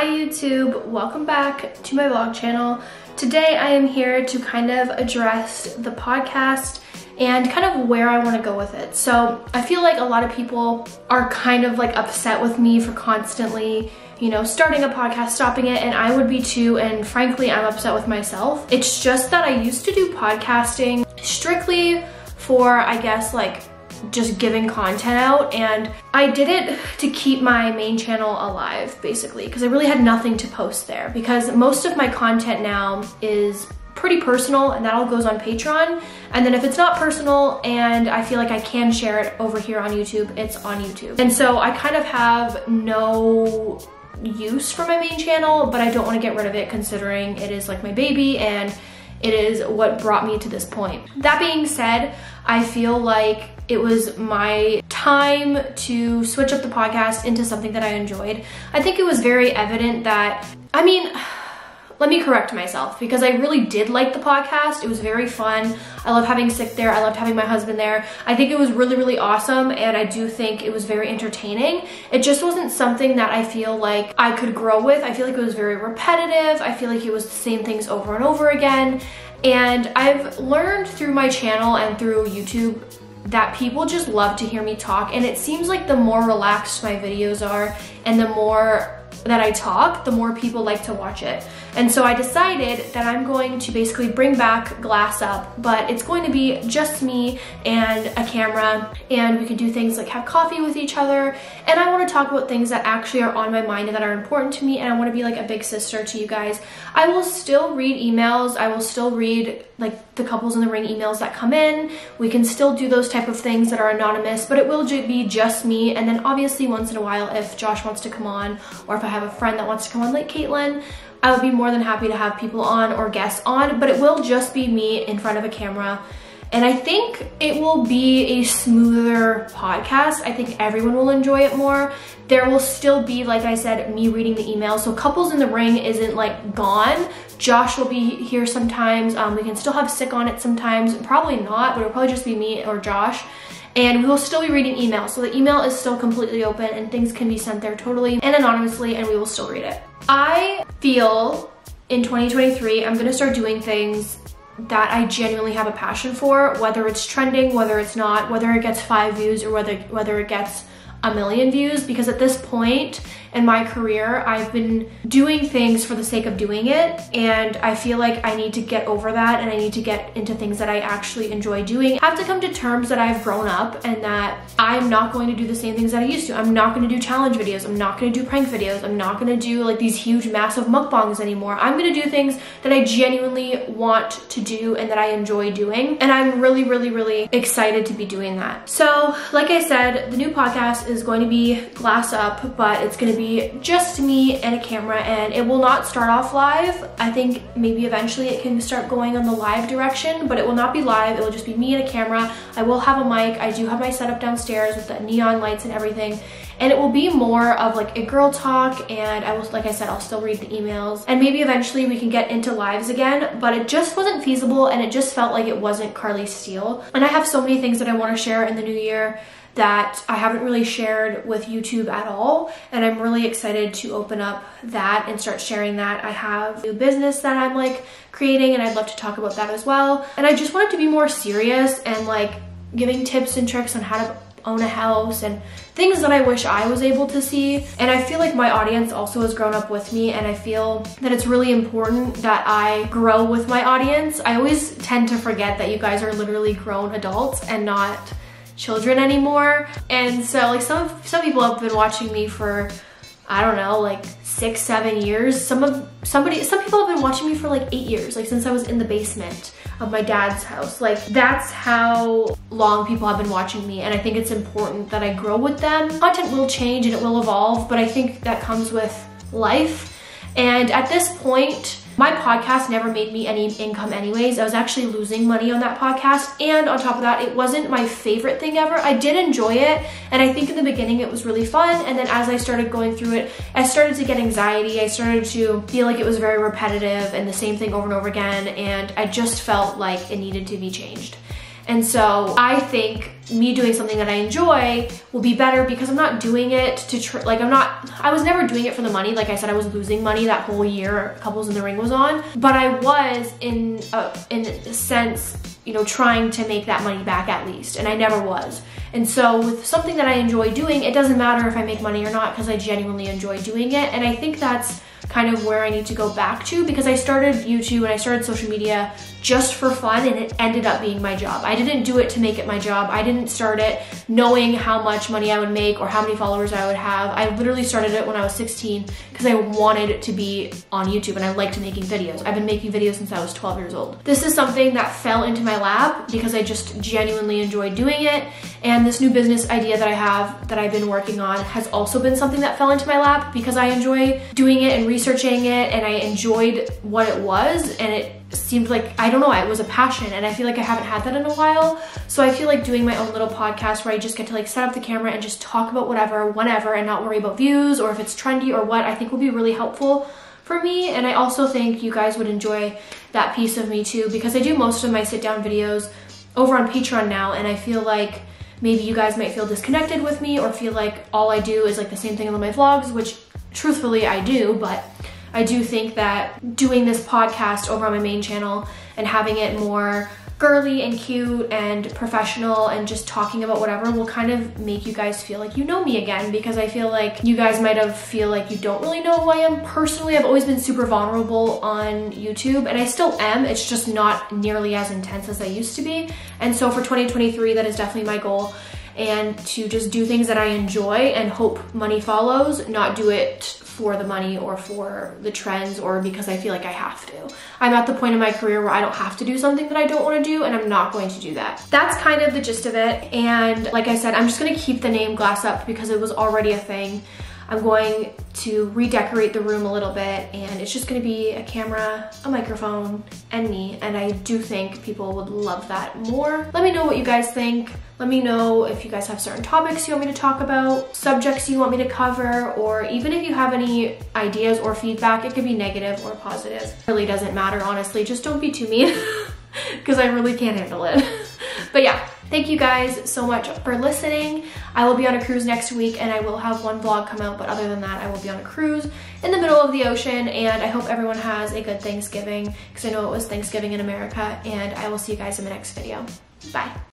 Hi YouTube, welcome back to my vlog channel. Today I am here to kind of address the podcast and kind of where I want to go with it. So I feel like a lot of people are kind of like upset with me for constantly, you know, starting a podcast, stopping it, and I would be too, and frankly I'm upset with myself. It's just that I used to do podcasting strictly for, I guess, like just giving content out, and I did it to keep my main channel alive basically because I really had nothing to post there, because most of my content now is pretty personal and that all goes on Patreon, and then if it's not personal and I feel like I can share it over here on YouTube, it's on YouTube. And so I kind of have no use for my main channel, but I don't want to get rid of it considering it is like my baby and it is what brought me to this point. That being said, I feel like it was my time to switch up the podcast into something that I enjoyed. I think it was very evident that, I mean, let me correct myself, because I really did like the podcast. It was very fun. I love having Sick there. I loved having my husband there. I think it was really, really awesome, and I do think it was very entertaining. It just wasn't something that I feel like I could grow with. I feel like it was very repetitive. I feel like it was the same things over and over again. And I've learned through my channel and through YouTube that people just love to hear me talk, and it seems like the more relaxed my videos are and the more that I talk, the more people like to watch it. And so I decided that I'm going to basically bring back Glass Up, but it's going to be just me and a camera, and we can do things like have coffee with each other, and I want to talk about things that actually are on my mind and that are important to me, and I want to be like a big sister to you guys. I will still read emails. I will still read like the Couples in the Ring emails that come in. We can still do those type of things that are anonymous, but it will be just me. And then obviously once in a while, if Josh wants to come on, or if I have a friend that wants to come on like Caitlin, I would be more than happy to have people on or guests on, but it will just be me in front of a camera. And I think it will be a smoother podcast. I think everyone will enjoy it more. There will still be, like I said, me reading the emails. So Couples in the Ring isn't like gone. Josh will be here sometimes. We can still have Sick on it sometimes. Probably not, but it'll probably just be me or Josh. And we will still be reading emails. So the email is still completely open and things can be sent there totally and anonymously, and we will still read it. I feel in 2023, I'm gonna start doing things that I genuinely have a passion for, whether it's trending, whether it's not, whether it gets 5 views or whether it gets a million views, because at this point in my career, I've been doing things for the sake of doing it, and I feel like I need to get over that and I need to get into things that I actually enjoy doing. I have to come to terms that I've grown up and that I'm not going to do the same things that I used to. I'm not going to do challenge videos. I'm not going to do prank videos. I'm not going to do like these huge massive mukbangs anymore. I'm going to do things that I genuinely want to do and that I enjoy doing, and I'm really, really, really excited to be doing that. So like I said, the new podcast is going to be Glass Up, but it's going to be just me and a camera, and it will not start off live. I think maybe eventually it can start going on the live direction, but it will not be live. It will just be me and a camera. I will have a mic. I do have my setup downstairs with the neon lights and everything, and it will be more of like a girl talk, and I will, like I said, I'll still read the emails, and maybe eventually we can get into lives again, but it just wasn't feasible, and it just felt like it wasn't KarleeSteel. And I have so many things that I want to share in the new year that I haven't really shared with YouTube at all, and I'm really excited to open up that and start sharing that. I have a new business that I'm like creating, and I'd love to talk about that as well. And I just want it to be more serious and like giving tips and tricks on how to own a house and things that I wish I was able to see. And I feel like my audience also has grown up with me, and I feel that it's really important that I grow with my audience. I always tend to forget that you guys are literally grown adults and not children anymore. And so like some people have been watching me for, I don't know, like 6-7 years. Some people have been watching me for like 8 years, like since I was in the basement of my dad's house. Like that's how long people have been watching me, and I think it's important that I grow with them. Content will change and it will evolve, but I think that comes with life. And at this point, my podcast never made me any income anyways. I was actually losing money on that podcast, and on top of that, it wasn't my favorite thing ever. I did enjoy it, and I think in the beginning it was really fun, and then as I started going through it, I started to get anxiety. I started to feel like it was very repetitive and the same thing over and over again, and I just felt like it needed to be changed. And so I think me doing something that I enjoy will be better because I'm not doing it to I was never doing it for the money. Like I said, I was losing money that whole year Couples in the Ring was on, but I was in a sense, you know, trying to make that money back at least, and I never was. And so with something that I enjoy doing, it doesn't matter if I make money or not because I genuinely enjoy doing it. And I think that's kind of where I need to go back to, because I started YouTube and I started social media just for fun, and it ended up being my job. I didn't do it to make it my job. I didn't start it knowing how much money I would make or how many followers I would have. I literally started it when I was 16 because I wanted it to be on YouTube and I liked making videos. I've been making videos since I was 12 years old. This is something that fell into my lap because I just genuinely enjoyed doing it. And this new business idea that I have that I've been working on has also been something that fell into my lap because I enjoy doing it and researching it, and I enjoyed what it was, and it seemed like, I don't know, it was a passion, and I feel like I haven't had that in a while. So I feel like doing my own little podcast where I just get to like set up the camera and just talk about whatever, whenever, and not worry about views or if it's trendy or what, I think will be really helpful for me. And I also think you guys would enjoy that piece of me too, because I do most of my sit down videos over on Patreon now, and I feel like maybe you guys might feel disconnected with me or feel like all I do is like the same thing in my vlogs, which truthfully I do, but I do think that doing this podcast over on my main channel and having it more girly and cute and professional and just talking about whatever will kind of make you guys feel like you know me again, because I feel like you guys might have feel like you don't really know who I am personally. I've always been super vulnerable on YouTube, and I still am. It's just not nearly as intense as I used to be. And so for 2023, that is definitely my goal, and to just do things that I enjoy and hope money follows, not do it for the money or for the trends or because I feel like I have to. I'm at the point in my career where I don't have to do something that I don't want to do, and I'm not going to do that. That's kind of the gist of it. And like I said, I'm just going to keep the name Glass Up because it was already a thing. I'm going to redecorate the room a little bit, and it's just going to be a camera, a microphone, and me. And I do think people would love that more. Let me know what you guys think. Let me know if you guys have certain topics you want me to talk about, subjects you want me to cover, or even if you have any ideas or feedback. It could be negative or positive. It really doesn't matter, honestly. Just don't be too mean because I really can't handle it. But yeah, thank you guys so much for listening. I will be on a cruise next week, and I will have one vlog come out, but other than that, I will be on a cruise in the middle of the ocean, and I hope everyone has a good Thanksgiving because I know it was Thanksgiving in America, and I will see you guys in the next video. Bye.